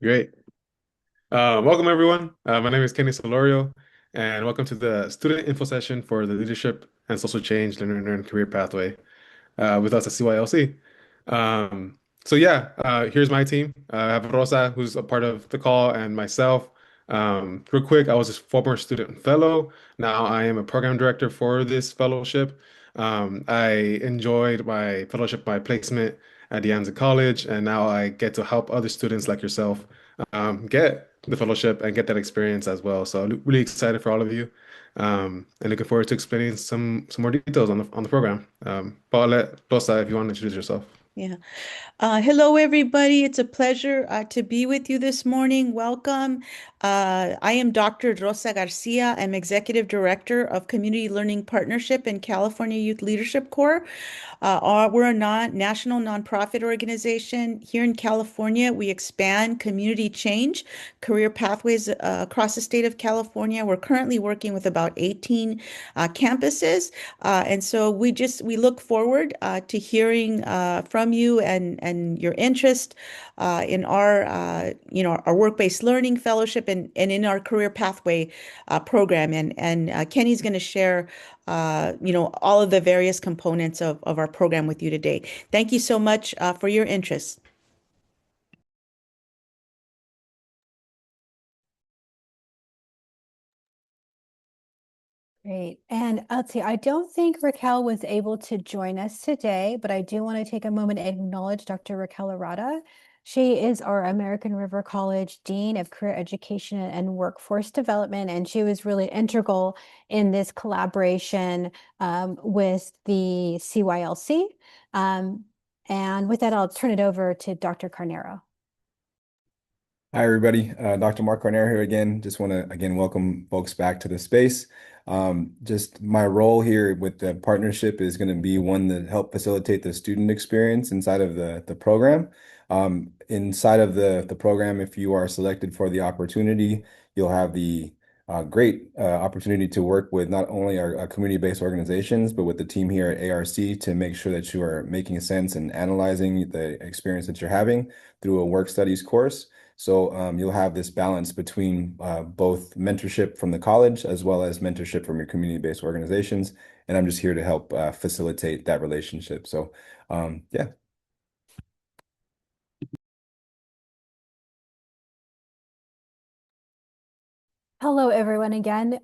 Great. Welcome, everyone. My name is Kenny Solorio, and welcome to the student info session for the Leadership and Social Change Learner and Career Pathway with us at CYLC. Here's my team. I have Rosa, who's a part of the call, and myself. Real quick, I was a former student fellow. Now I am a program director for this fellowship. I enjoyed my fellowship, my placement at De Anza College, and now I get to help other students like yourself get the fellowship and get that experience as well. So I'm really excited for all of you, and looking forward to explaining some more details on the program. But I'll let Rosa, if you want to introduce yourself. Yeah. Hello, everybody. It's a pleasure to be with you this morning. Welcome. I am Dr. Rosa Garcia. I'm Executive Director of Community Learning Partnership in California Youth Leadership Corps. We're a national nonprofit organization here in California. We expand community change, career pathways across the state of California. We're currently working with about 18 campuses, and so we look forward to hearing from you and your interest in our our work-based learning fellowship and in our career pathway program. And Kenny's going to share all of the various components of our program with you today. Thank you so much for your interest. Great. And let's see, I don't think Raquel was able to join us today, but I do want to take a moment and acknowledge Dr. Raquel Arata. She is our American River College Dean of Career Education and Workforce Development, and she was really integral in this collaboration with the CYLC. And with that, I'll turn it over to Dr. Carnero. Hi, everybody. Dr. Mark Carnero here again. Just want to again welcome folks back to the space. Just my role here with the partnership is going to be one that help facilitate the student experience inside of the program. Inside of the program, if you are selected for the opportunity, you'll have the great opportunity to work with not only our community-based organizations, but with the team here at ARC to make sure that you are making sense and analyzing the experience that you're having through a work studies course. So you'll have this balance between both mentorship from the college as well as mentorship from your community-based organizations. And I'm just here to help facilitate that relationship. So yeah. Hello, everyone. Again,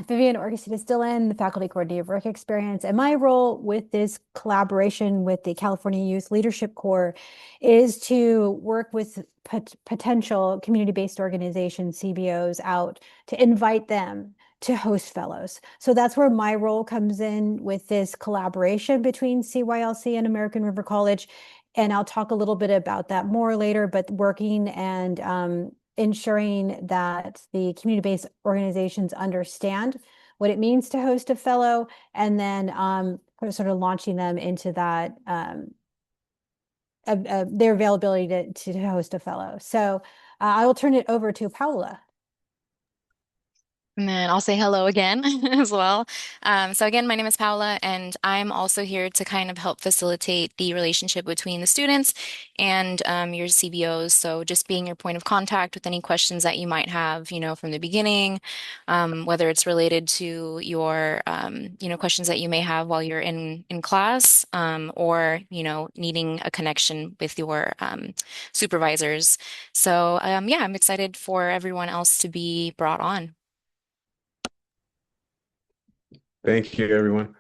Vivian Orgacita Dillon, the faculty coordinator of work experience. And my role with this collaboration with the California Youth Leadership Corps is to work with potential community-based organizations, CBOs, out to invite them to host fellows. So that's where my role comes in with this collaboration between CYLC and American River College. And I'll talk a little bit about that more later, but working and ensuring that the community-based organizations understand what it means to host a fellow, and then sort of launching them into that their availability to host a fellow. So I will turn it over to Paula. And then I'll say hello again as well. So again, my name is Paula, and I'm also here to kind of help facilitate the relationship between the students and your CBOs. So just being your point of contact with any questions that you might have, from the beginning, whether it's related to your, questions that you may have while you're in class, or, needing a connection with your supervisors. So yeah, I'm excited for everyone else to be brought on. Thank you, everyone.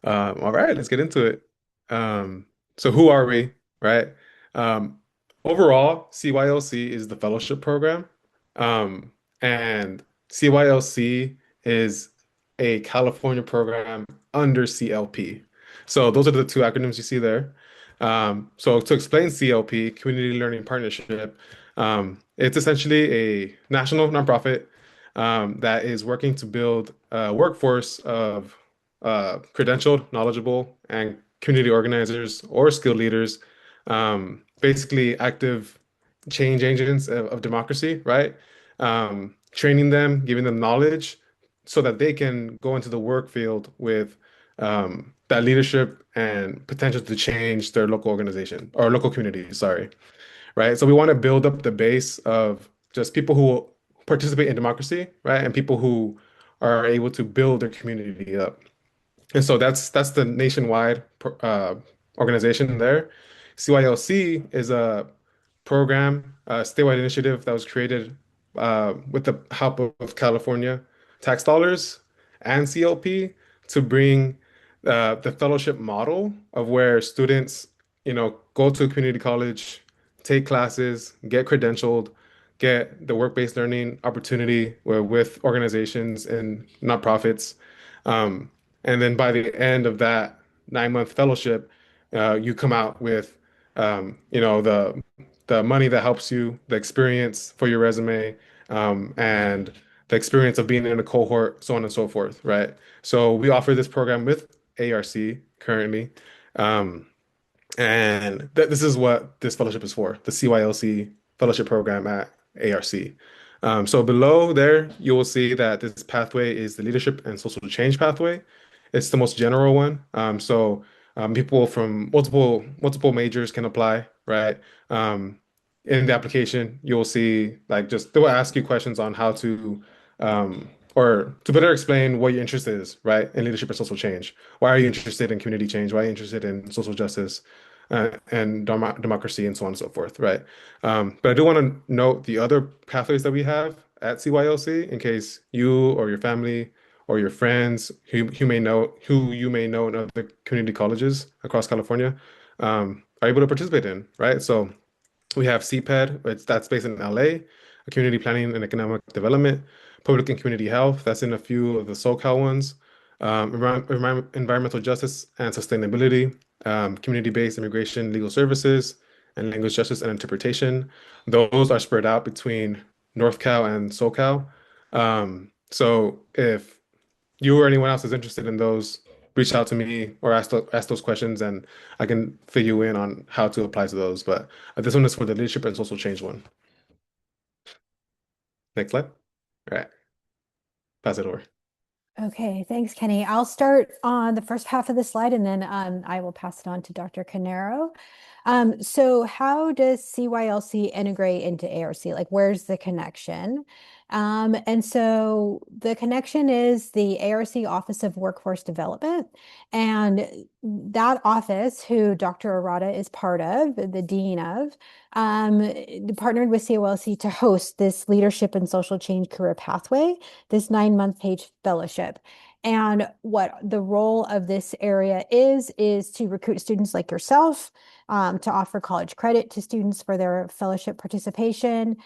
All right, let's get into it. So who are we, right? Um, Overall, CYLC is the fellowship program, and CYLC is a California program under CLP. So those are the two acronyms you see there. So to explain CLP, Community Learning Partnership, it's essentially a national nonprofit that is working to build a workforce of credentialed, knowledgeable, and community organizers or skilled leaders, basically active change agents of democracy, right? Training them, giving them knowledge so that they can go into the work field with that leadership and potential to change their local organization or local community, sorry. right? So we want to build up the base of just people who participate in democracy, right? And people who are able to build their community up. And so that's the nationwide organization there. CYLC is a program, a statewide initiative that was created with the help of California tax dollars and CLP to bring the fellowship model of where students, go to a community college, take classes, get credentialed, get the work-based learning opportunity with organizations and nonprofits. Um, and then by the end of that 9-month fellowship, you come out with, the money that helps you, the experience for your resume, and the experience of being in a cohort, so on and so forth, right? So we offer this program with ARC currently. Um, and this is what this fellowship is for, the CYLC fellowship program at ARC. So below there, you will see that this pathway is the leadership and social change pathway. It's the most general one. People from multiple majors can apply, right? In the application, you'll see like just they will ask you questions on how to or to better explain what your interest is, right? In leadership and social change. Why are you interested in community change? Why are you interested in social justice and democracy and so on and so forth, right? But I do want to note the other pathways that we have at CYLC in case you or your family or your friends who you may know in other community colleges across California are able to participate in, right? So we have CPED, that's based in LA, Community Planning and Economic Development, Public and Community Health, that's in a few of the SoCal ones, Environmental Justice and Sustainability, Community-Based Immigration Legal Services, and Language Justice and Interpretation. Those are spread out between North Cal and SoCal. So if you or anyone else is interested in those, reach out to me or ask those questions, and I can fill you in on how to apply to those. But this one is for the leadership and social change one. Next slide. All right, pass it over. Okay, thanks, Kenny. I'll start on the first half of the slide and then I will pass it on to Dr. Canero. So how does CYLC integrate into ARC? Like, where's the connection? And so the connection is the ARC Office of Workforce Development. And that office, who Dr. Arata is part of, the dean of, partnered with CYLC to host this Leadership and Social Change Career Pathway, this 9-month paid fellowship. And what the role of this area is to recruit students like yourself, to offer college credit to students for their fellowship participation,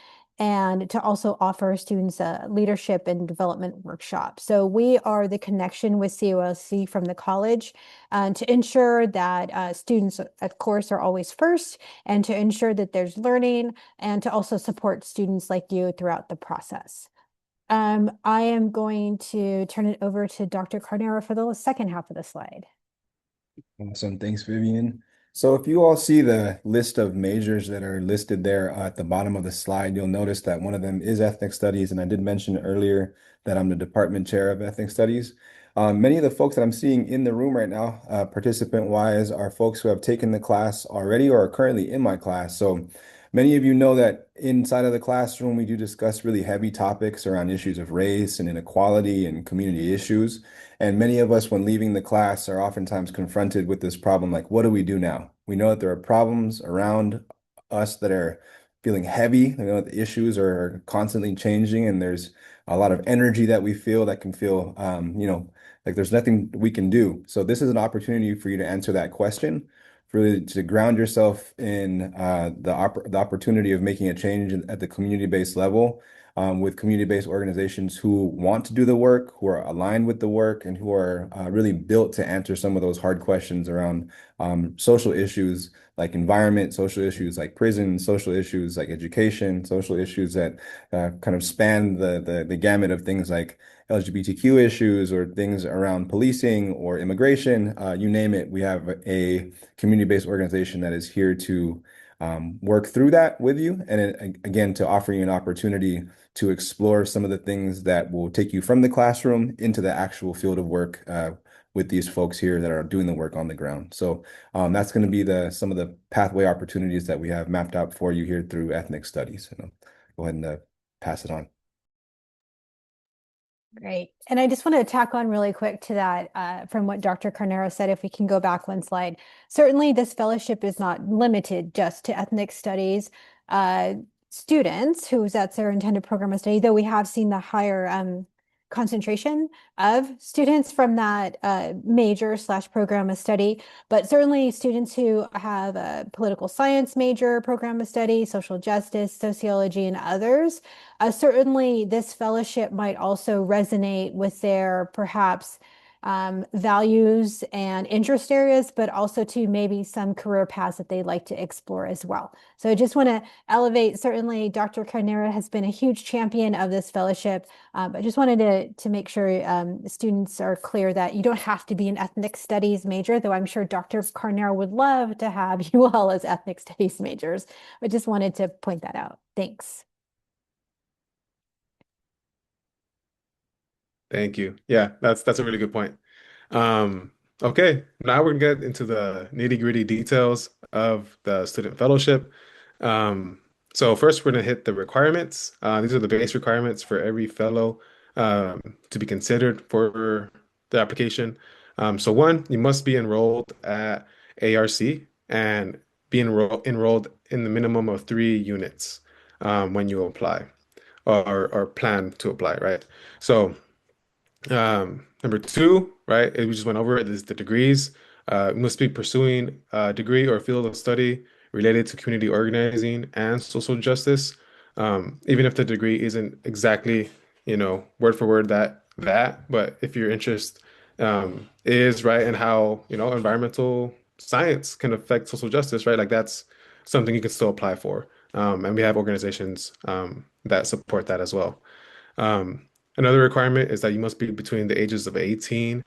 and to also offer students a leadership and development workshop. So we are the connection with CYLC from the college to ensure that students, of course, are always first, and to ensure that there's learning, and to also support students like you throughout the process. I am going to turn it over to Dr. Carnero for the second half of the slide. Awesome. Thanks, Vivian. So if you all see the list of majors that are listed there at the bottom of the slide, you'll notice that one of them is ethnic studies. And I did mention earlier that I'm the department chair of ethnic studies. Many of the folks that I'm seeing in the room right now, participant-wise, are folks who have taken the class already or are currently in my class. So many of you know that inside of the classroom, we do discuss really heavy topics around issues of race and inequality and community issues. And many of us, when leaving the class, are oftentimes confronted with this problem, like, what do we do now? We know that there are problems around us that are feeling heavy. We know that the issues are constantly changing, and there's a lot of energy that we feel that can feel, like there's nothing we can do. So this is an opportunity for you to answer that question, really to ground yourself in the opportunity of making a change at the community-based level, with community-based organizations who want to do the work, who are aligned with the work, and who are really built to answer some of those hard questions around social issues like environment, social issues like prison, social issues like education, social issues that kind of span the gamut of things like LGBTQ issues or things around policing or immigration, you name it. We have a community-based organization that is here to work through that with you. And again, to offer you an opportunity to explore some of the things that will take you from the classroom into the actual field of work with these folks here that are doing the work on the ground. So that's going to be some of the pathway opportunities that we have mapped out for you here through ethnic studies. And I'll go ahead and pass it on. Great. And I just want to tack on really quick to that from what Dr. Carnero said, if we can go back one slide. Certainly, this fellowship is not limited just to ethnic studies students whose that's their intended program of study, though we have seen the higher concentration of students from that major/program of study, but certainly students who have a political science major program of study, social justice, sociology, and others. Certainly, this fellowship might also resonate with their perhaps values and interest areas, but also to maybe some career paths that they'd like to explore as well. So I just want to elevate, certainly Dr. Carnero has been a huge champion of this fellowship. I just wanted to make sure students are clear that you don't have to be an ethnic studies major, though I'm sure Dr. Carnero would love to have you all as ethnic studies majors. I just wanted to point that out. Thanks. Thank you. Yeah, that's a really good point. Okay, now we're gonna get into the nitty-gritty details of the student fellowship. So first, we're gonna hit the requirements. These are the base requirements for every fellow to be considered for the application. So one, you must be enrolled at ARC and be enrolled in the minimum of 3 units when you apply or plan to apply, right? So number two, right, we just went over it, is the degrees. You must be pursuing a degree or field of study related to community organizing and social justice. Even if the degree isn't exactly, word for word but if your interest is right and how, environmental science can affect social justice, right? Like that's something you can still apply for. And we have organizations that support that as well. Another requirement is that you must be between the ages of 18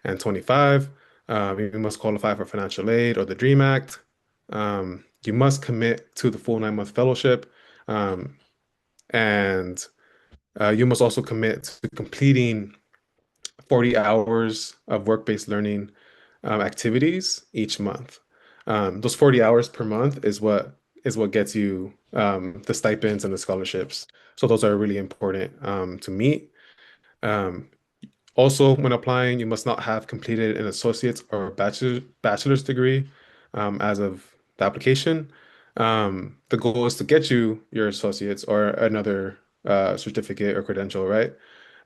and 25. You must qualify for financial aid or the DREAM Act. You must commit to the full 9-month fellowship. And you must also commit to completing 40 hours of work-based learning activities each month. Those 40 hours per month is what gets you the stipends and the scholarships. So those are really important to meet. Also, when applying, you must not have completed an associate's or bachelor's degree as of the application. The goal is to get you your associate's or another certificate or credential, right?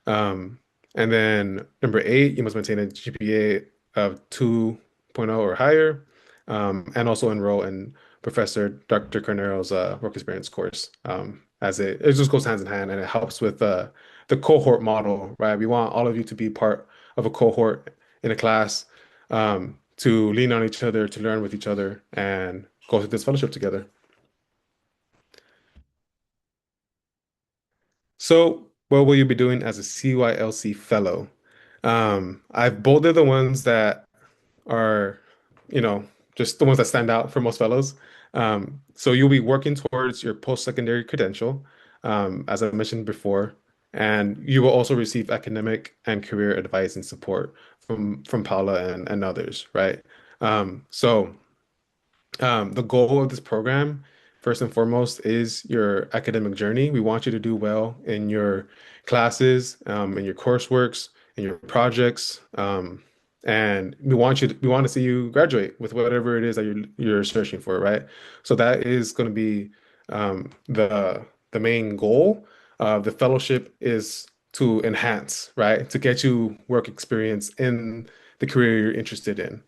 And then number 8, you must maintain a GPA of 2.0 or higher, and also enroll in Professor Dr. Carnero's work experience course, as it just goes hands in hand and it helps with the cohort model, right? We want all of you to be part of a cohort in a class, to lean on each other, to learn with each other, and go through this fellowship together. So, what will you be doing as a CYLC fellow? I've bolded the ones that are, just the ones that stand out for most fellows. So you'll be working towards your post-secondary credential, as I mentioned before, and you will also receive academic and career advice and support from Paula and others, right? So the goal of this program, first and foremost, is your academic journey. We want you to do well in your classes, in your courseworks, in your projects, and we want to see you graduate with whatever it is that you're searching for, right? So that is going to be the main goal. The fellowship is to enhance, right? To get you work experience in the career you're interested in.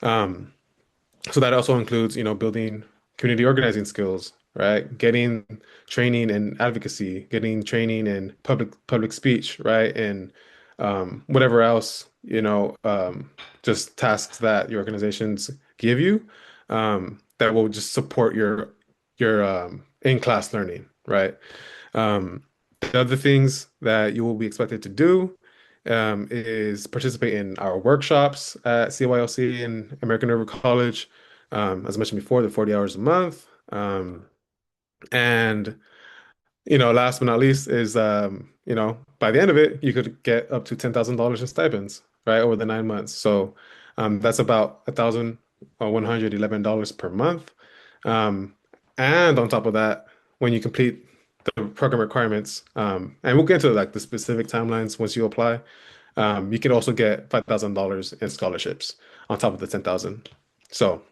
So that also includes, building community organizing skills, right? Getting training in advocacy, getting training in public speech, right? And whatever else, just tasks that your organizations give you, that will just support your in-class learning, right? The other things that you will be expected to do is participate in our workshops at CYLC and American River College. As I mentioned before, the 40 hours a month. And, last but not least is, by the end of it, you could get up to $10,000 in stipends, right, over the 9 months. So that's about $1,111 per month. Um, and on top of that, when you complete the program requirements, and we'll get into like the specific timelines once you apply, you can also get $5,000 in scholarships on top of the 10,000. So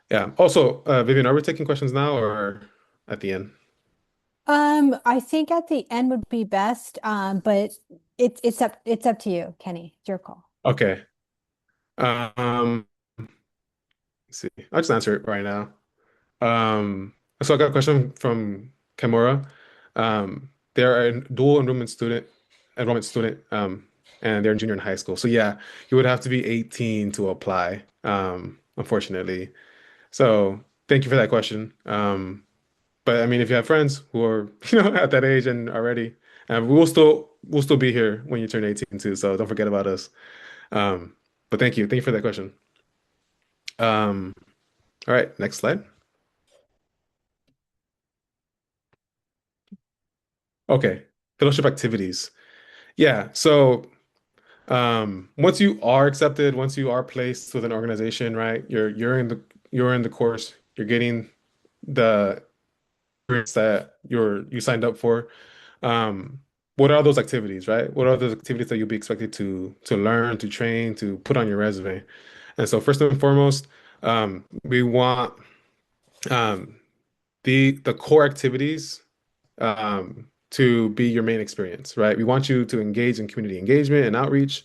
yeah. Also, Vivian, are we taking questions now or at the end? I think at the end would be best, but it's up to you, Kenny. It's your call. Okay. Um, let's see. I'll just answer it right now. So I got a question from Kimura. They're a dual enrollment student, and they're a junior in high school. So yeah, you would have to be 18 to apply, unfortunately. So thank you for that question. But I mean, if you have friends who are, at that age and are ready, we'll still be here when you turn 18 too. So don't forget about us. Um, but thank you for that question. Um, all right, next slide. Okay, fellowship activities. Yeah, so once you are accepted, once you are placed with an organization, right? You're in the course, you're getting the experience that you signed up for. Um, what are those activities, right? What are those activities that you'll be expected to learn, to train, to put on your resume? And so first and foremost, we want um, the core activities to be your main experience, right? We want you to engage in community engagement and outreach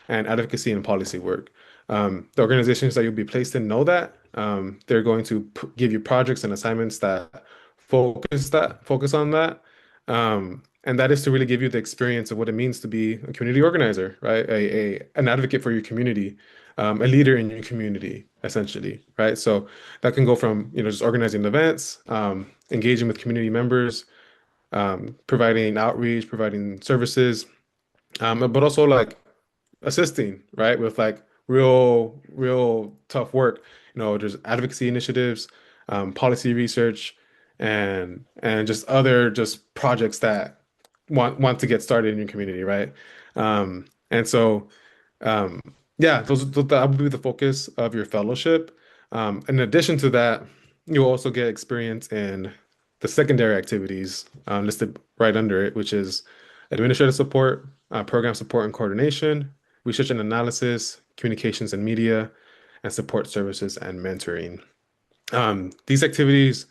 and advocacy and policy work. The organizations that you'll be placed in know that. They're going to give you projects and assignments that focus on that. And that is to really give you the experience of what it means to be a community organizer, right? An advocate for your community, a leader in your community, essentially, right? So that can go from, just organizing events, engaging with community members, providing outreach, providing services, but also like assisting, right, with like real tough work. There's advocacy initiatives, policy research, and just other just projects that want to get started in your community, right? And so, um, yeah, that would be the focus of your fellowship. In addition to that, you'll also get experience in the secondary activities listed right under it, which is administrative support, program support and coordination, research and analysis, communications and media, and support services and mentoring. These activities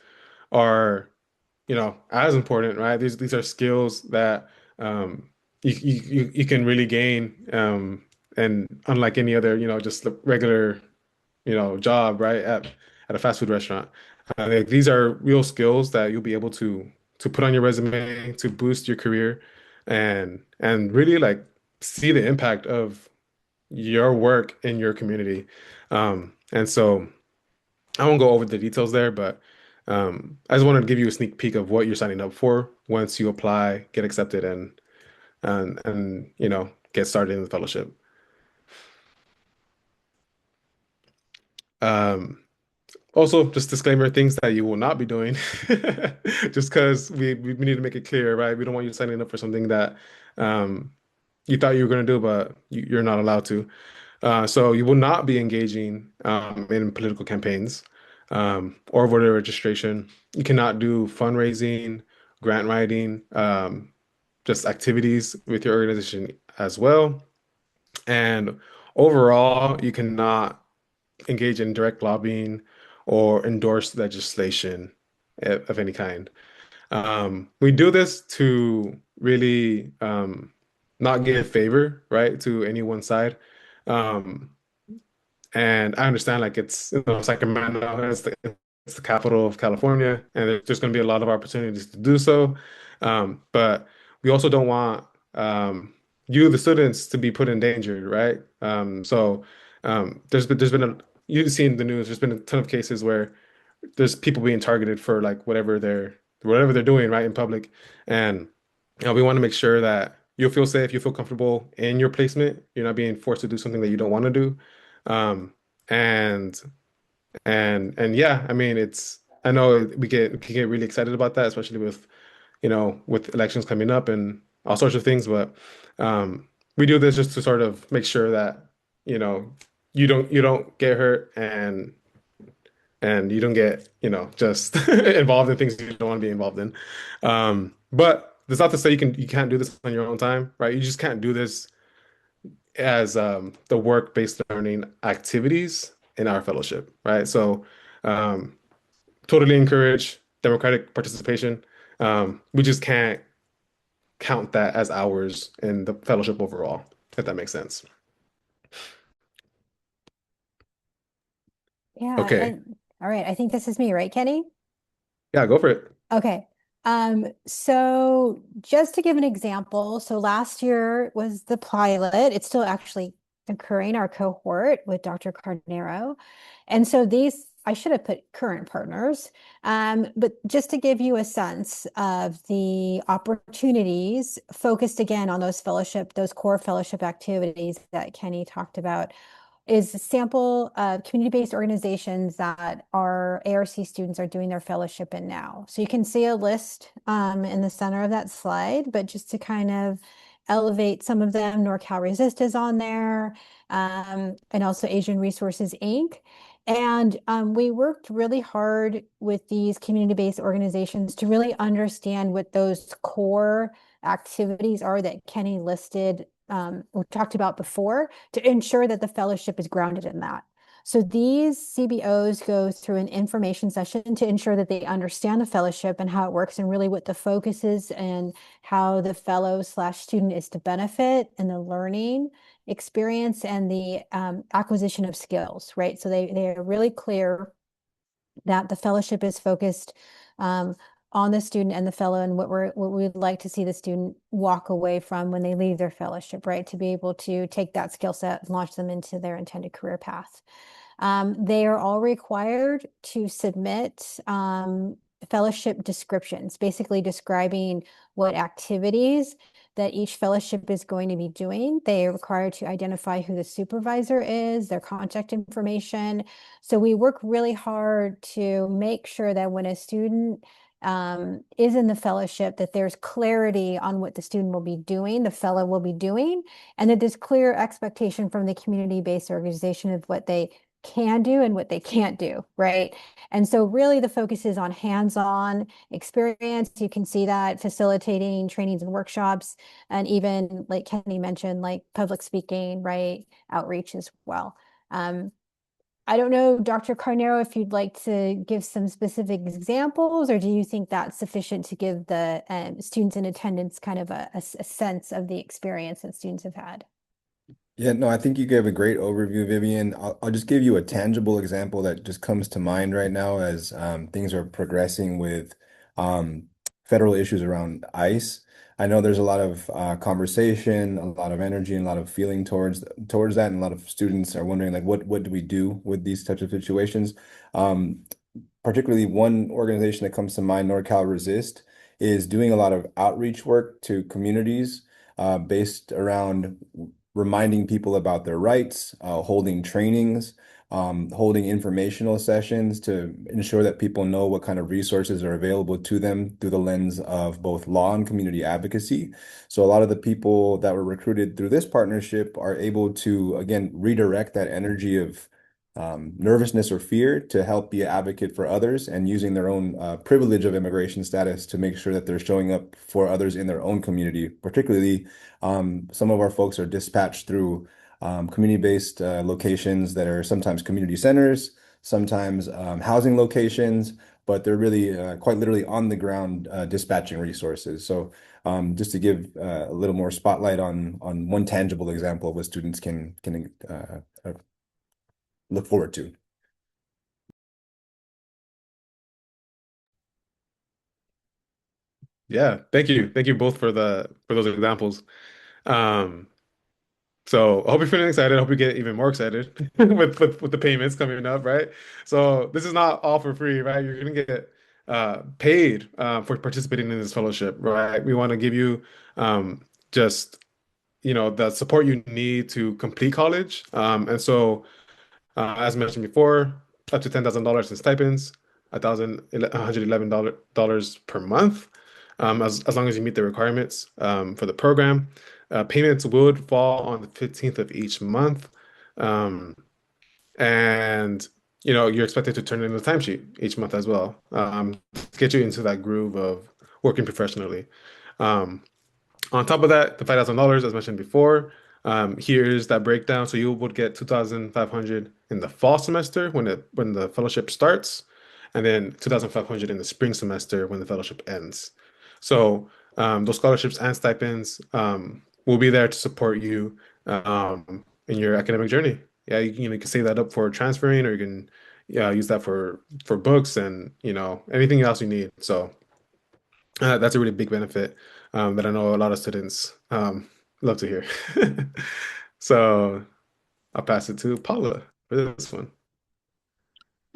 are, as important, right? These are skills that you can really gain, and unlike any other, just the regular, job, right, at a fast food restaurant. Like, these are real skills that you'll be able to put on your resume to boost your career and really like see the impact of your work in your community. And so I won't go over the details there, but I just wanted to give you a sneak peek of what you're signing up for once you apply, get accepted, and get started in the fellowship. Um, Also, just disclaimer, things that you will not be doing, just because we need to make it clear, right? We don't want you signing up for something that um, you thought you were going to do, but you're not allowed to. So you will not be engaging in political campaigns or voter registration. You cannot do fundraising, grant writing, just activities with your organization as well. And overall, you cannot engage in direct lobbying or endorse legislation of any kind. We do this to really not give favor, right, to any one side. Um, and I understand, like, it's, Sacramento, it's the capital of California, and there's going to be a lot of opportunities to do so. But we also don't want you, the students, to be put in danger, right? So there's been you've seen the news. There's been a ton of cases where there's people being targeted for like whatever they're doing, right, in public, and we want to make sure that you'll feel safe, you feel comfortable in your placement. You're not being forced to do something that you don't want to do. Um, and and yeah, I mean, I know we can get really excited about that, especially with elections coming up and all sorts of things. But we do this just to sort of make sure that, you know, you don't get hurt and you don't get, just involved in things you don't want to be involved in. But that's not to say you can't do this on your own time, right? You just can't do this as the work-based learning activities in our fellowship, right? So um, totally encourage democratic participation. We just can't count that as hours in the fellowship overall, if that makes sense. Yeah, Okay. and all right, I think this is me, right, Kenny? Yeah, go for it. Okay. So just to give an example, so last year was the pilot. It's still actually occurring, our cohort with Dr. Carnero. And so these, I should have put current partners, but just to give you a sense of the opportunities focused again on those core fellowship activities that Kenny talked about is a sample of community-based organizations that our ARC students are doing their fellowship in now. So you can see a list in the center of that slide, but just to kind of elevate some of them, NorCal Resist is on there, and also Asian Resources Inc. And we worked really hard with these community-based organizations to really understand what those core activities are that Kenny listed, we talked about before, to ensure that the fellowship is grounded in that. So these CBOs go through an information session to ensure that they understand the fellowship and how it works and really what the focus is and how the fellow/student is to benefit and the learning experience and the acquisition of skills, right? So they are really clear that the fellowship is focused on the student and the fellow and what we'd like to see the student walk away from when they leave their fellowship, right? To be able to take that skill set and launch them into their intended career path. They are all required to submit fellowship descriptions, basically describing what activities that each fellowship is going to be doing. They are required to identify who the supervisor is, their contact information. So we work really hard to make sure that when a student is in the fellowship, that there's clarity on what the student will be doing, the fellow will be doing, and that there's clear expectation from the community-based organization of what they can do and what they can't do, right? And so really the focus is on hands-on experience. You can see that facilitating trainings and workshops, and even like Kenny mentioned, like public speaking, right? Outreach as well. I don't know, Dr. Carnero, if you'd like to give some specific examples, or do you think that's sufficient to give the students in attendance kind of a sense of the experience that students have had? Yeah, no, I think you gave a great overview, Vivian. I'll just give you a tangible example that just comes to mind right now as things are progressing with um, federal issues around ICE. I know there's a lot of conversation, a lot of energy, and a lot of feeling towards that, and a lot of students are wondering like, what do we do with these types of situations? Um, Particularly one organization that comes to mind, NorCal Resist, is doing a lot of outreach work to communities based around reminding people about their rights, holding trainings, holding informational sessions to ensure that people know what kind of resources are available to them through the lens of both law and community advocacy. So a lot of the people that were recruited through this partnership are able to, again, redirect that energy of nervousness or fear to help be an advocate for others and using their own privilege of immigration status to make sure that they're showing up for others in their own community. Particularly, some of our folks are dispatched through community-based locations that are sometimes community centers, sometimes housing locations, but they're really quite literally on the ground dispatching resources. So just to give a little more spotlight on one tangible example of what students can look forward to. Yeah, thank you. Thank you both for those examples. Um, so I hope you're feeling excited. I hope you get even more excited with the payments coming up, right? So this is not all for free, right? You're gonna get paid for participating in this fellowship, right? We want to give you just the support you need to complete college. And so as mentioned before, up to $10,000 in stipends, $1,111 per month, as long as you meet the requirements for the program. Payments would fall on the 15th of each month. Um, and you're expected to turn in a timesheet each month as well, to get you into that groove of working professionally. Um, on top of that, the $5,000, as mentioned before, here's that breakdown. So you would get 2,500 in the fall semester when the fellowship starts, and then 2,500 in the spring semester when the fellowship ends. So those scholarships and stipends will be there to support you in your academic journey. Yeah, you can save that up for transferring, or you can use that for books and anything else you need. So that's a really big benefit that I know a lot of students love to hear. So I'll pass it to Paula for this one.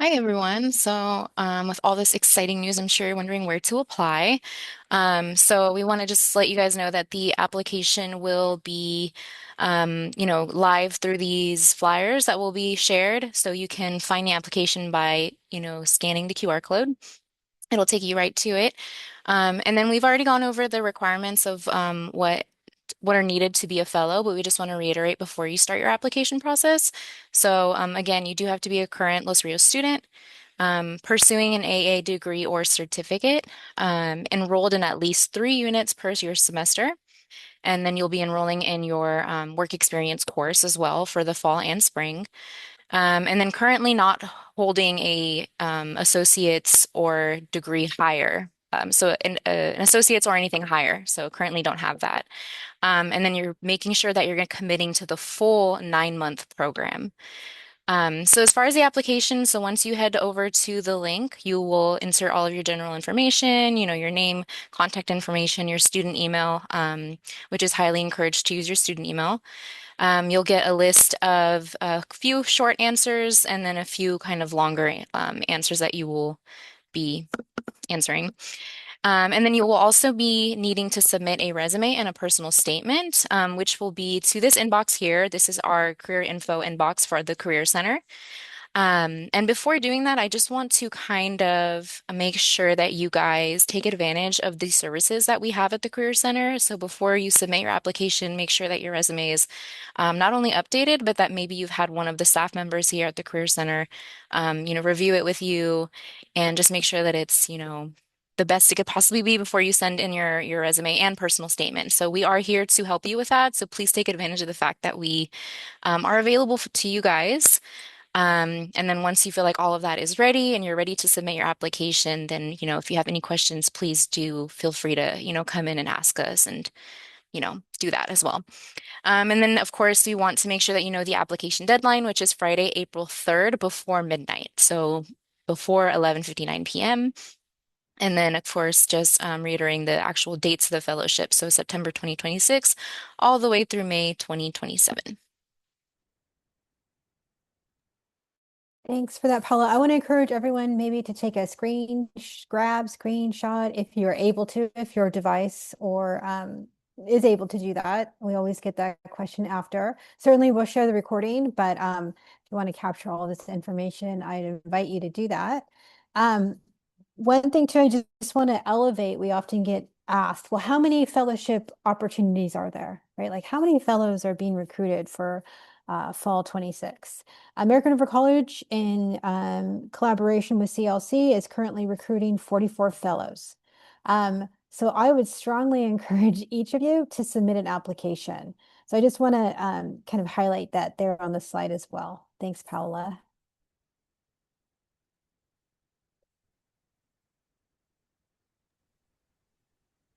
Hi, everyone. So, with all this exciting news, I'm sure you're wondering where to apply. So we want to just let you guys know that the application will be, live through these flyers that will be shared. So you can find the application by, scanning the QR code. It'll take you right to it. And then we've already gone over the requirements of what are needed to be a fellow, but we just want to reiterate before you start your application process. So again, you do have to be a current Los Rios student, pursuing an AA degree or certificate, enrolled in at least 3 units per your semester. And then you'll be enrolling in your work experience course as well for the fall and spring. And then currently not holding a associate's or degree higher. So an associate's or anything higher. So currently don't have that. And then you're making sure that you're committing to the full 9-month program. So as far as the application, so once you head over to the link, you will insert all of your general information, your name, contact information, your student email, which is highly encouraged to use your student email. You'll get a list of a few short answers and then a few kind of longer answers that you will be answering. And then you will also be needing to submit a resume and a personal statement, which will be to this inbox here. This is our career info inbox for the Career Center. And before doing that, I just want to kind of make sure that you guys take advantage of the services that we have at the Career Center. So before you submit your application, make sure that your resume is not only updated, but that maybe you've had one of the staff members here at the Career Center, review it with you and just make sure that it's, the best it could possibly be before you send in your resume and personal statement. So we are here to help you with that. So please take advantage of the fact that we are available to you guys. And then once you feel like all of that is ready and you're ready to submit your application, then, if you have any questions, please do feel free to, come in and ask us and, do that as well. And then, of course, we want to make sure that you know the application deadline, which is Friday, April 3rd before midnight. So before 11:59 p.m. And then, of course, just reiterating the actual dates of the fellowship. So September 2026 all the way through May 2027. Thanks for that, Paula. I want to encourage everyone maybe to take a screenshot if you're able to, if your device or is able to do that. We always get that question after. Certainly we'll share the recording, but if you want to capture all this information, I'd invite you to do that. One thing too, I just want to elevate, we often get asked, well, how many fellowship opportunities are there, right? Like how many fellows are being recruited for fall 26? American River College, in collaboration with CLC, is currently recruiting 44 fellows. So I would strongly encourage each of you to submit an application. So I just want to kind of highlight that there on the slide as well. Thanks, Paula.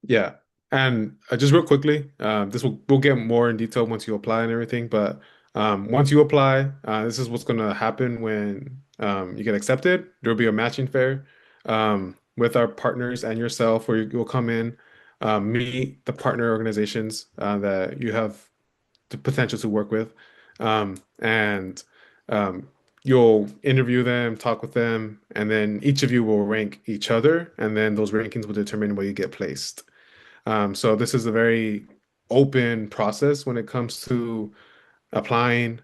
Yeah. And just real quickly, we'll get more in detail once you apply and everything. But once you apply, this is what's going to happen when you get accepted. There will be a matching fair with our partners and yourself, where you'll come in, meet the partner organizations that you have the potential to work with, and you'll interview them, talk with them, and then each of you will rank each other, and then those rankings will determine where you get placed. So this is a very open process when it comes to applying,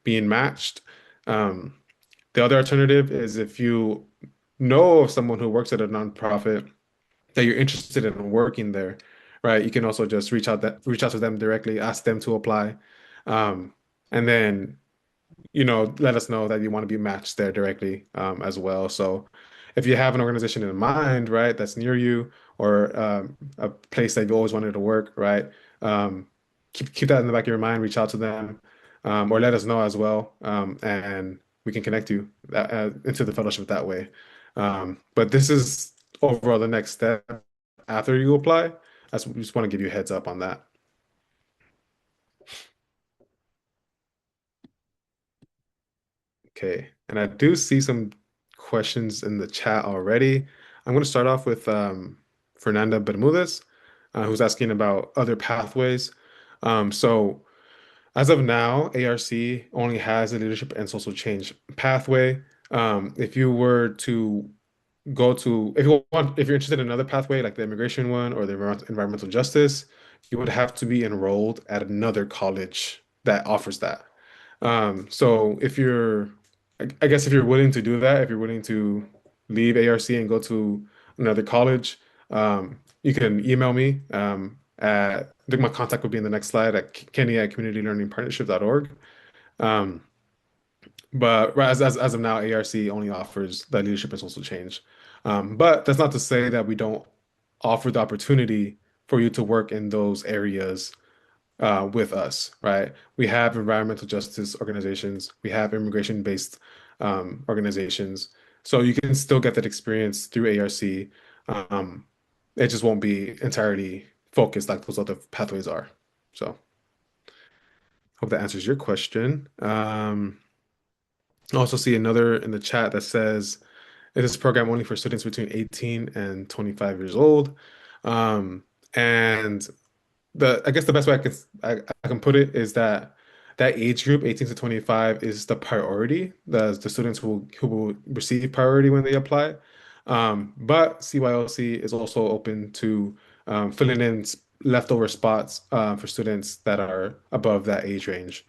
being matched. Um, the other alternative is if you know of someone who works at a nonprofit that you're interested in working there, right? You can also just reach out to them directly, ask them to apply, um, and then let us know that you want to be matched there directly as well. So if you have an organization in mind, right, that's near you or a place that you always wanted to work, right, um, keep that in the back of your mind. Reach out to them or let us know as well, and we can connect you into the fellowship that way. But this is overall the next step after you apply. We just want to give you a heads up on that. Okay, and I do see some questions in the chat already. I'm going to start off with Fernanda Bermudez, who's asking about other pathways. So as of now, ARC only has a leadership and social change pathway. If you were to if you're interested in another pathway like the immigration one or the environmental justice, you would have to be enrolled at another college that offers that. So I guess if you're willing to do that, if you're willing to leave ARC and go to another college, you can email me. I think my contact will be in the next slide at kenny@communitylearningpartnership.org. Um, but right, as of now, ARC only offers the leadership and social change. But that's not to say that we don't offer the opportunity for you to work in those areas with us, right? We have environmental justice organizations, we have immigration-based organizations, so you can still get that experience through ARC. It just won't be entirely focused like those other pathways are. So, hope that answers your question. I also see another in the chat that says, "Is this program only for students between 18 and 25 years old?" And I guess the best way I can put it is that that age group, 18 to 25, is the priority. The students who will receive priority when they apply. But CYOC is also open to filling in leftover spots for students that are above that age range.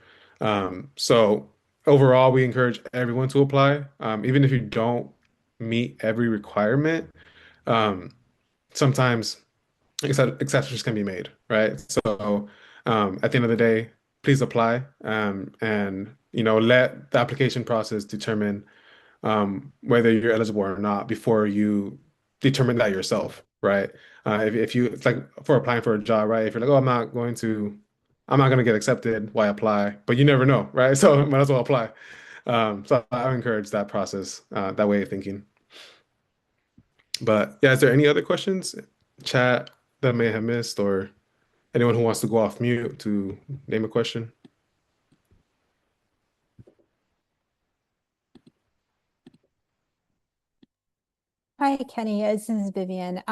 So overall, we encourage everyone to apply, even if you don't meet every requirement. Um, Sometimes exceptions can be made, right? So at the end of the day, please apply and let the application process determine whether you're eligible or not before you determine that yourself, right? If you it's like for applying for a job, right? If you're like, oh, I'm not gonna get accepted, why apply? But you never know, right? So might as well apply. So I encourage that process, that way of thinking. But yeah, is there any other questions, chat, that I may have missed, or anyone who wants to go off mute to name a question? Hi, Kenny. This is Vivian.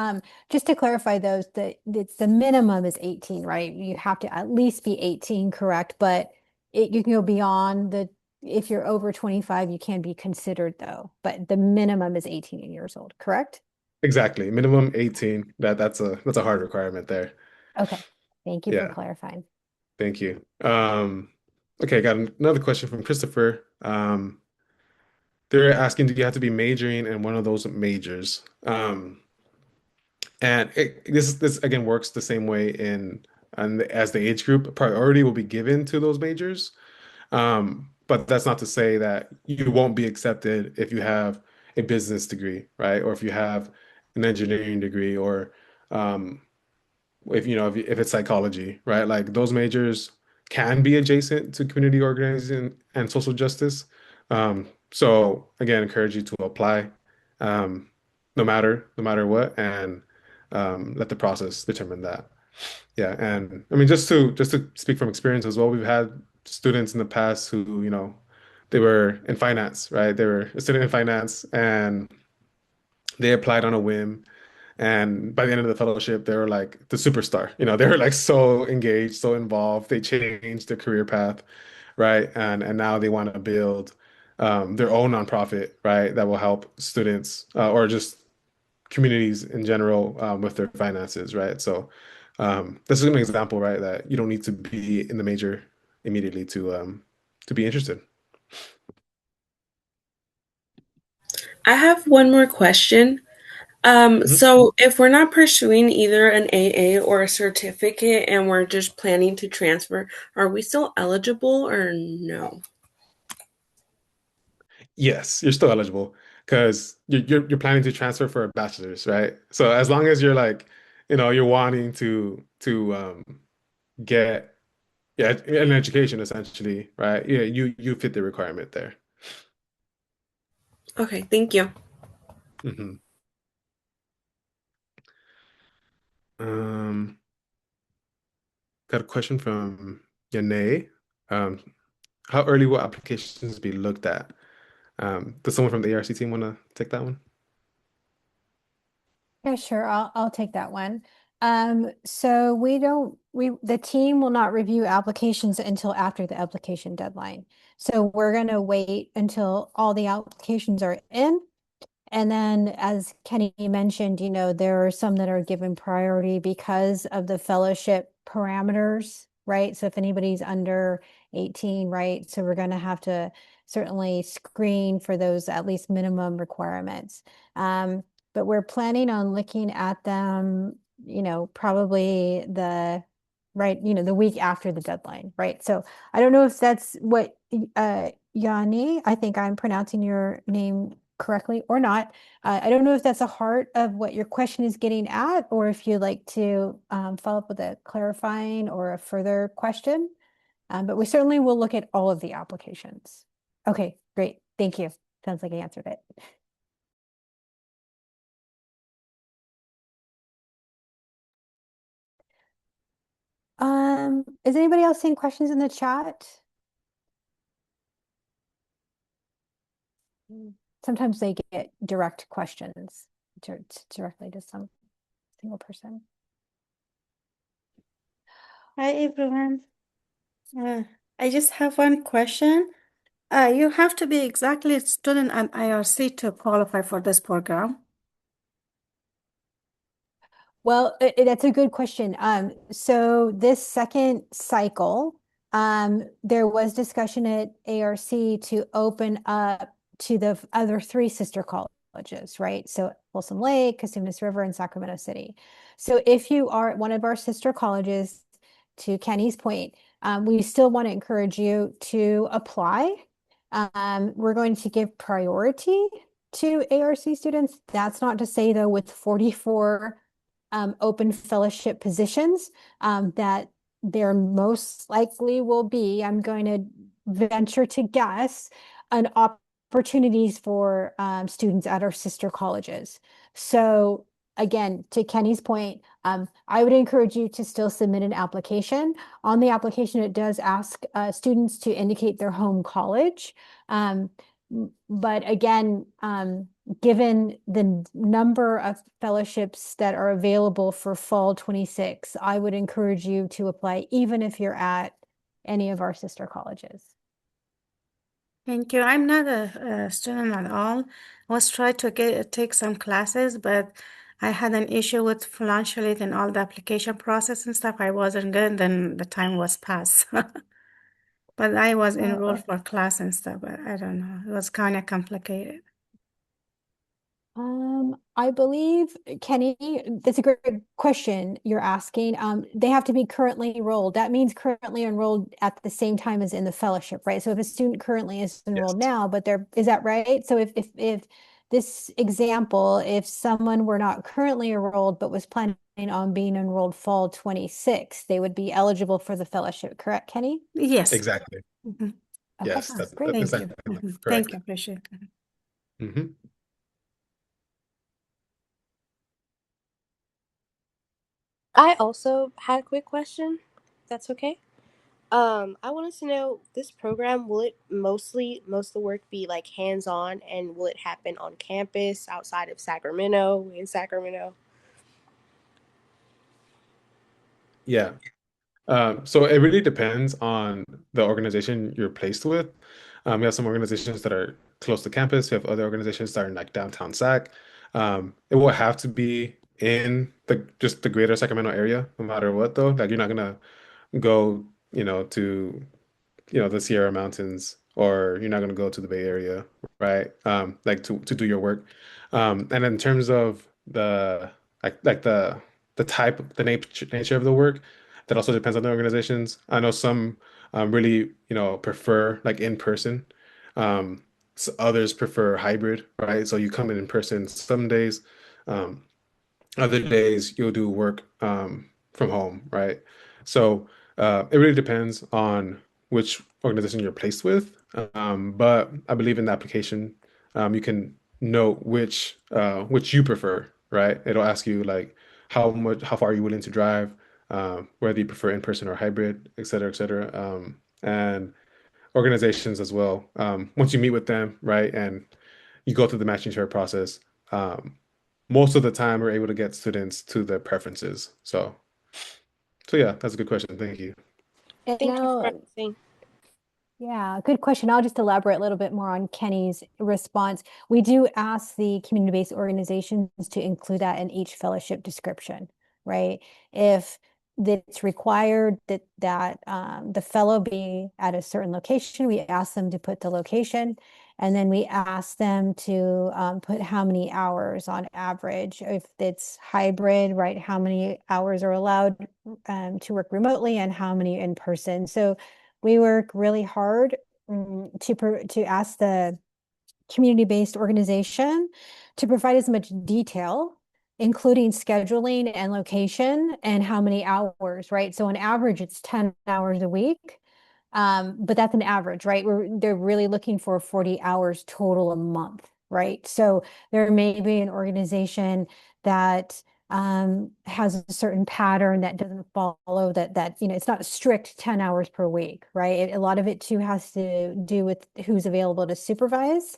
Just to clarify those, the minimum is 18, right? You have to at least be 18, correct? But you can go beyond if you're over 25, you can be considered though. But the minimum is 18 years old, correct? Exactly. Minimum 18. That's a hard requirement there. Okay. Thank you for Yeah, clarifying. thank you. Okay, got another question from Christopher. They're asking, do you have to be majoring in one of those majors? And this again works the same way and as the age group, priority will be given to those majors. But that's not to say that you won't be accepted if you have a business degree, right? Or if you have an engineering degree, or um, if it's psychology, right? Like those majors can be adjacent to community organizing and social justice. So again, encourage you to apply, um, no matter what, and let the process determine that. Yeah, and I mean just to speak from experience as well, we've had students in the past who, they were in finance, right? They were a student in finance and they applied on a whim. And by the end of the fellowship, they were like the superstar. They were like so engaged, so involved. They changed their career path, right? And now they want to build their own nonprofit, right? That will help students or just communities in general with their finances, right? So this is an example, right, that you don't need to be in the major immediately to be interested. I have one more question. Mhm. So if we're not pursuing either an AA or a certificate and we're just planning to transfer, are we still eligible or no? Yes, you're still eligible because you're planning to transfer for a bachelor's, right? So as long as you're like, you're wanting to get an education essentially, right? Yeah, you fit the requirement there. Okay, thank you. hmm Um, got a question from Yanae. Um, how early will applications be looked at? Does someone from the ARC team want to take that one? Yeah, sure. I'll take that one. So the team will not review applications until after the application deadline. So we're gonna wait until all the applications are in. And then, as Kenny mentioned, there are some that are given priority because of the fellowship parameters, right? So if anybody's under 18, right? So we're going to have to certainly screen for those at least minimum requirements. But we're planning on looking at them, probably the week after the deadline, right? So I don't know if that's what Yanni, I think I'm pronouncing your name correctly or not. I don't know if that's a heart of what your question is getting at, or if you'd like to follow up with a clarifying or a further question. But we certainly will look at all of the applications. Okay, great. Thank you. Sounds like I answered it. Is anybody else seeing questions in the chat? Sometimes they get direct questions directly to some single person. Hi everyone. Uh, I just have one question. You have to be exactly a student at IRC to qualify for this program. Well, that's a good question. So this second cycle, there was discussion at ARC to open up to the other three sister colleges, right? So Folsom Lake, Cosumnes River, and Sacramento City. So if you are at one of our sister colleges, to Kenny's point, we still want to encourage you to apply. We're going to give priority to ARC students. That's not to say, though, with 44 open fellowship positions, that there most likely will be, I'm going to venture to guess, an opportunities for students at our sister colleges. So again, to Kenny's point, I would encourage you to still submit an application. On the application, it does ask students to indicate their home college. But again, given the number of fellowships that are available for fall 26, I would encourage you to apply even if you're at any of our sister colleges. Thank you. I'm not a student at all. I was trying to take some classes, but I had an issue with financially and all the application process and stuff. I wasn't good, then the time was passed. But I was enrolled for class and stuff, but I don't know. It was kind of complicated. I believe, Kenny, that's a great question you're asking. They have to be currently enrolled. That means currently enrolled at the same time as in the fellowship, right? So if a student currently is enrolled Yes. now, but is that right? So if this example, if someone were not currently enrolled but was planning on being enrolled fall 26, they would be eligible for the fellowship, correct, Kenny? Yes. Exactly. Mhm. Okay, Yes, Oh, great. thank exactly you. Thank correct. you. Appreciate it. hmm I also had a quick question. If that's okay. I wanted to know this program, will it most of the work be like hands-on, and will it happen on campus outside of Sacramento, in Sacramento? Yeah. So it really depends on the organization you're placed with. We have some organizations that are close to campus. We have other organizations that are in like downtown Sac. It will have to be in the just the greater Sacramento area, no matter what, though. Like you're not gonna go, to the Sierra Mountains, or you're not going to go to the Bay Area, right? Like to do your work. And in terms of the the type, the nature of the work. That also depends on the organizations. I know some really, prefer like in person. Others prefer hybrid, right? So you come in person some days. Um, Other days you'll do work from home, right? So it really depends on which organization you're placed with. But I believe in the application, you can note which you prefer, right? It'll ask you like how far are you willing to drive, whether you prefer in person or hybrid, et cetera, et cetera. And organizations as well. Once you meet with them, right, and you go through the matching share process, um, most of the time we're able to get students to their preferences. So yeah, that's a good question. Thank you. And Thank you for now, answering. yeah, good question. I'll just elaborate a little bit more on Kenny's response. We do ask the community-based organizations to include that in each fellowship description, right? If it's required that the fellow be at a certain location, we ask them to put the location, and then we ask them to put how many hours on average. If it's hybrid, right, how many hours are allowed to work remotely and how many in person. So we work really hard to ask the community-based organization to provide as much detail, including scheduling and location and how many hours, right? So on average, it's 10 hours a week. But that's an average, right? They're really looking for 40 hours total a month, right? So there may be an organization that has a certain pattern that doesn't follow that, it's not a strict 10 hours per week, right? A lot of it too has to do with who's available to supervise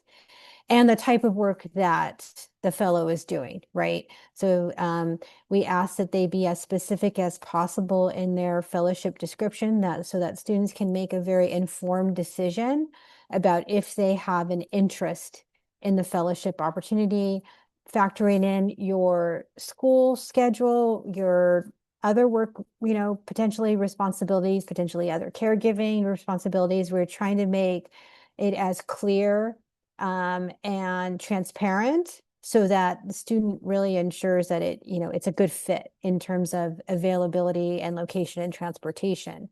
and the type of work that the fellow is doing, right? So we ask that they be as specific as possible in their fellowship description so that students can make a very informed decision about if they have an interest in the fellowship opportunity, factoring in your school schedule, your other work, potentially responsibilities, potentially other caregiving responsibilities. We're trying to make it as clear and transparent so that the student really ensures that it's a good fit in terms of availability and location and transportation.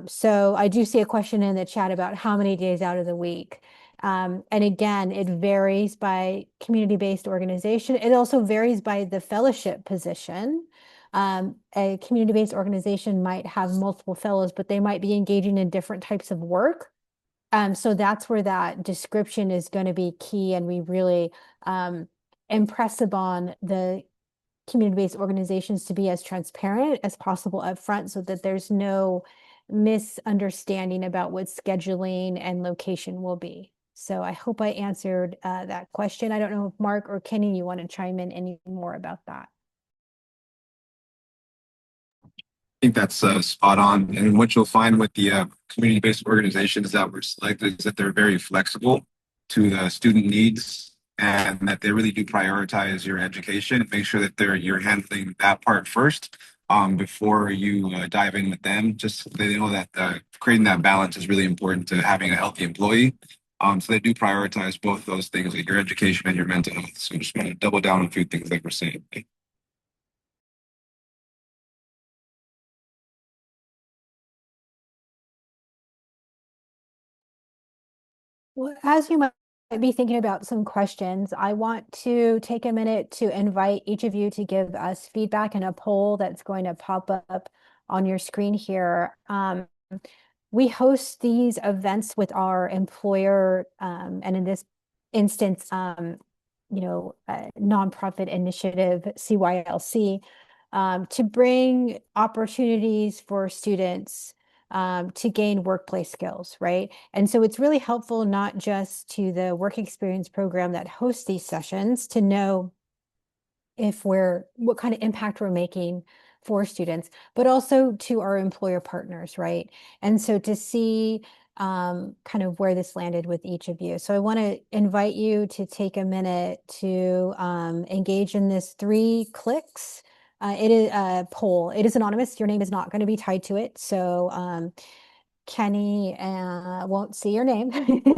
So I do see a question in the chat about how many days out of the week. And again, it varies by community-based organization. It also varies by the fellowship position. A community-based organization might have multiple fellows, but they might be engaging in different types of work. So that's where that description is going to be key, and we really impress upon the community-based organizations to be as transparent as possible up front so that there's no misunderstanding about what scheduling and location will be. So I hope I answered that question. I don't know if Mark or Kenny, you want to chime in any more about that. I think that's spot on. And what you'll find with the community-based organizations that were selected is that they're very flexible to the student needs and that they really do prioritize your education and make sure that you're handling that part first before you dive in with them. Just so they know that creating that balance is really important to having a healthy employee. So they do prioritize both those things, like your education and your mental health. So just want to double down on a few things like we're saying. Well, as you might be thinking about some questions, I want to take a minute to invite each of you to give us feedback in a poll that's going to pop up on your screen here. We host these events with our employer, and in this instance, nonprofit initiative, CYLC, to bring opportunities for students to gain workplace skills, right? And so it's really helpful not just to the work experience program that hosts these sessions to know what kind of impact we're making for students, but also to our employer partners, right? And so to see kind of where this landed with each of you. So I want to invite you to take a minute to engage in this 3 clicks. It is a poll. It is anonymous. Your name is not going to be tied to it. So Kenny won't see your name.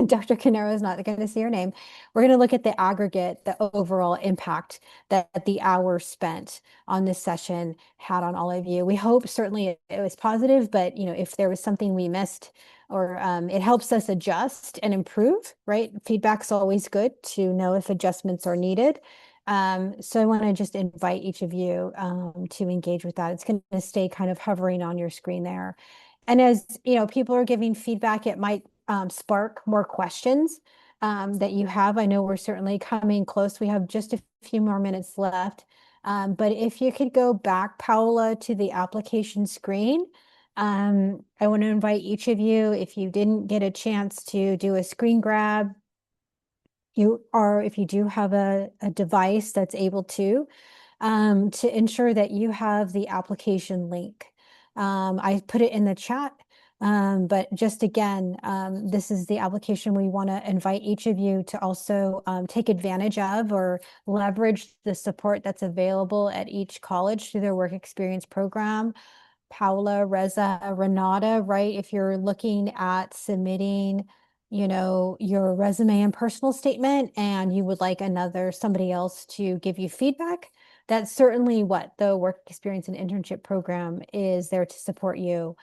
Dr. Canero is not going to see your name. We're going to look at the aggregate, the overall impact that the hour spent on this session had on all of you. We hope certainly it was positive, but if there was something we missed, or it helps us adjust and improve, right? Feedback's always good to know if adjustments are needed. So I want to just invite each of you to engage with that. It's going to stay kind of hovering on your screen there. And as people are giving feedback, it might spark more questions that you have. I know we're certainly coming close. We have just a few more minutes left. But if you could go back, Paola, to the application screen, I want to invite each of you, if you didn't get a chance to do a screen grab, if you do have a device that's able to ensure that you have the application link. I put it in the chat, but just again, this is the application we want to invite each of you to also take advantage of or leverage the support that's available at each college through their work experience program. Paula, Reza, Renata, right? If you're looking at submitting, your resume and personal statement, and you would like somebody else to give you feedback, that's certainly what the work experience and internship program is there to support you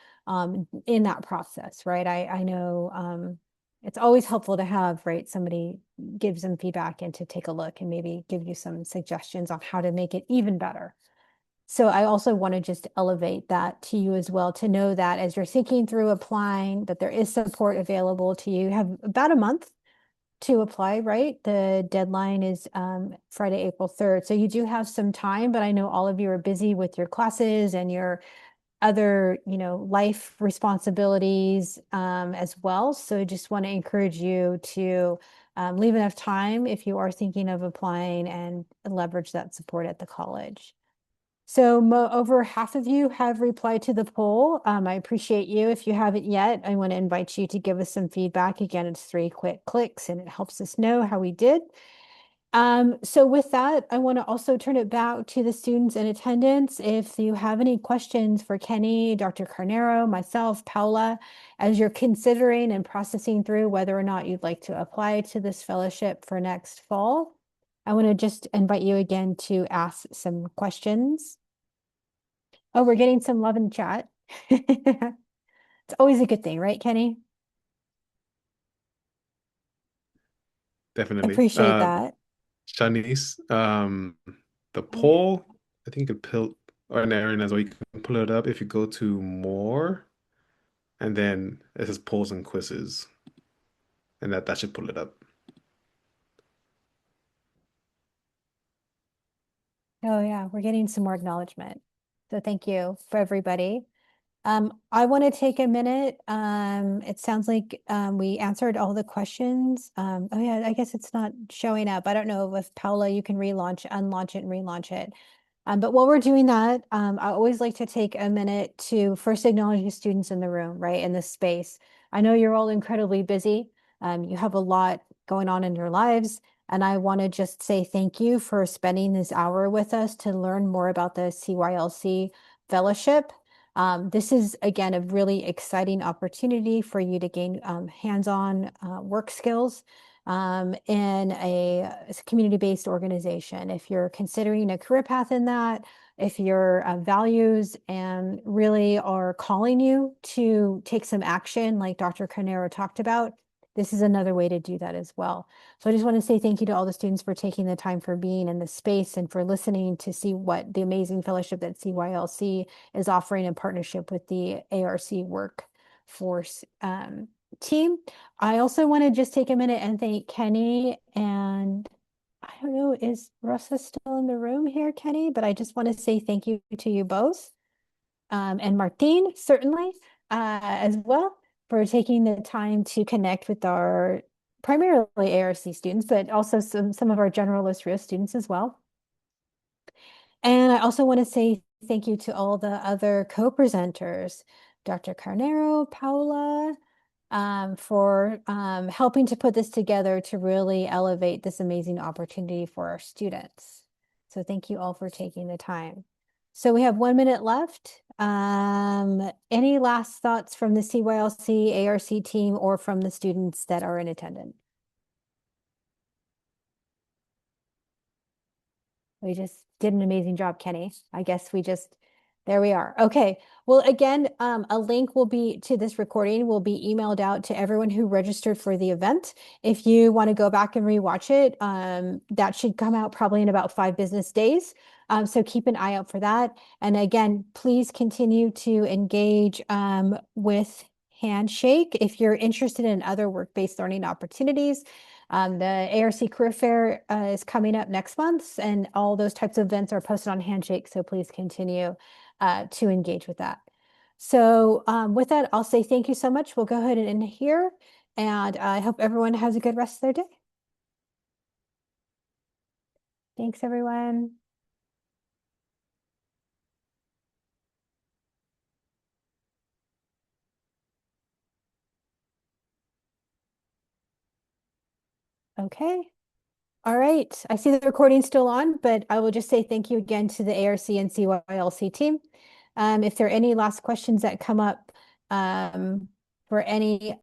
in that process, right? I know it's always helpful to have, right, somebody give some feedback and to take a look and maybe give you some suggestions on how to make it even better. So I also want to just elevate that to you as well, to know that as you're thinking through applying, that there is support available to you. You have about a month to apply, right? The deadline is Friday, April 3rd. So you do have some time, but I know all of you are busy with your classes and your other, life responsibilities as well. So I just want to encourage you to leave enough time if you are thinking of applying and leverage that support at the college. So over half of you have replied to the poll. I appreciate you. If you haven't yet, I want to invite you to give us some feedback. Again, it's 3 quick clicks and it helps us know how we did. So with that, I want to also turn it back to the students in attendance. If you have any questions for Kenny, Dr. Carnero, myself, Paula, as you're considering and processing through whether or not you'd like to apply to this fellowship for next fall, I want to just invite you again to ask some questions. Oh, we're getting some love in the chat. It's always a good thing, right, Kenny? Definitely. Appreciate that. Shanice, the poll, I think you could pull, or Aaron as well, you can pull it up if you go to more, and then it says polls and quizzes, and that should pull it up. Oh yeah, we're getting some more acknowledgement. So thank you for everybody. I want to take a minute. It sounds like we answered all the questions. Oh yeah, I guess it's not showing up. I don't know if Paula, you can unlaunch it and relaunch it. But while we're doing that, I always like to take a minute to first acknowledge the students in the room, right, in this space. I know you're all incredibly busy. You have a lot going on in your lives. And I want to just say thank you for spending this hour with us to learn more about the CYLC Fellowship. This is, again, a really exciting opportunity for you to gain hands-on work skills in a community-based organization. If you're considering a career path in that, if your values and really are calling you to take some action, like Dr. Carnero talked about, this is another way to do that as well. So I just want to say thank you to all the students for taking the time for being in this space and for listening to see what the amazing fellowship that CYLC is offering in partnership with the ARC Workforce team. I also want to just take a minute and thank Kenny, and I don't know, is Rosa still in the room here, Kenny? But I just want to say thank you to you both. And Martine, certainly, as well, for taking the time to connect with our primarily ARC students, but also some of our generalist RIO students as well. And I also want to say thank you to all the other co-presenters, Dr. Carnero, Paula, for helping to put this together to really elevate this amazing opportunity for our students. So thank you all for taking the time. So we have 1 minute left. Any last thoughts from the CYLC ARC team or from the students that are in attendance? We just did an amazing job, Kenny. I guess there we are. Okay. Well, again, a link will be to this recording will be emailed out to everyone who registered for the event. If you want to go back and rewatch it, that should come out probably in about 5 business days. So keep an eye out for that. And again, please continue to engage with Handshake if you're interested in other work-based learning opportunities. The ARC Career Fair is coming up next month, and all those types of events are posted on Handshake. So please continue to engage with that. So with that, I'll say thank you so much. We'll go ahead and end here, and I hope everyone has a good rest of their day. Thanks, everyone. Okay. All right. I see the recording's still on, but I will just say thank you again to the ARC and CYLC team. If there are any last questions that come up for any